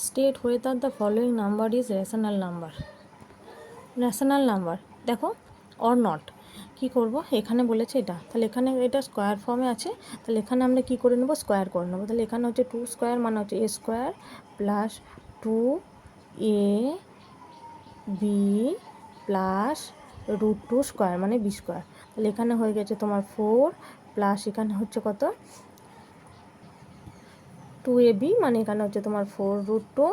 State whether the following number is rational number. Rational number দেখো or not কী করবো, এখানে বলেছে এটা, তাহলে এখানে এটা স্কোয়ার ফর্মে আছে, তাহলে এখানে আমরা কী করে নেবো, স্কোয়ার করে নেবো। তাহলে এখানে হচ্ছে 2 স্কোয়ার মানে হচ্ছে a square plus 2ab plus √2 square মানে b স্কোয়ার। তাহলে এখানে হয়ে গেছে তোমার 4 প্লাস এখানে হচ্ছে কত 2ab মানে এখানে হচ্ছে তোমার 4√2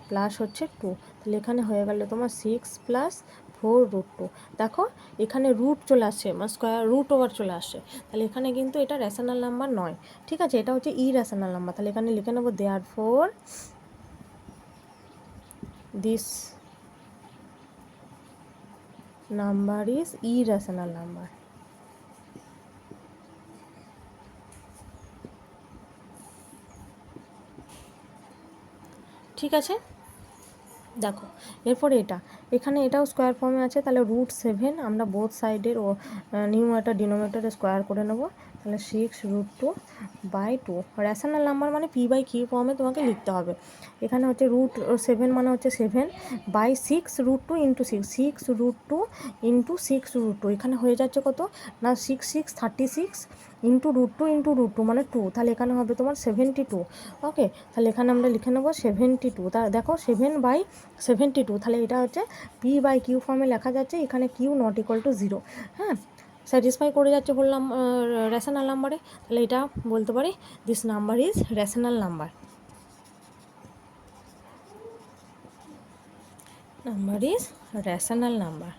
প্লাস হচ্ছে 2, তাহলে এখানে হয়ে গেল তোমার 6 প্লাস 4√2। দেখো এখানে রুট চলে আসছে মানে স্কোয়ার রুট ওভার চলে আসছে, তাহলে এখানে কিন্তু এটা রেশনাল নাম্বার নয়, ঠিক আছে, এটা হচ্ছে ইরেশনাল নাম্বার। তাহলে এখানে লিখে নেবো therefore this number is irrational number. ঠিক আছে, দেখো এরপরে এটা এখানে এটাও স্কোয়ার ফর্মে আছে, তাহলে √7 আমরা বোথ সাইডের ও নিউমারেটর ডিনোমিনেটরে স্কোয়ার করে নেব, তাহলে 6√2/2। রেশনাল নাম্বার মানে p/q ফর্মে তোমাকে লিখতে হবে। এখানে হচ্ছে √7 মানে হচ্ছে 7/6√2 × 6 6√2 × 6√2, এখানে হয়ে যাচ্ছে কত না 6 6 36 √2 × √2 মানে 2, তাহলে এখানে হবে তোমার 72। ওকে, তাহলে এখানে আমরা লিখে নেবো 72। তা দেখো 7/72, তাহলে এটা হচ্ছে p/q ফর্মে লেখা যাচ্ছে, এখানে q নট ইকুয়াল টু 0। হ্যাঁ, স্যাটিসফাই করে যাচ্ছে বললাম রেশনাল নাম্বারে, তাহলে এটা বলতে পারি this number is rational number. Number is rational number.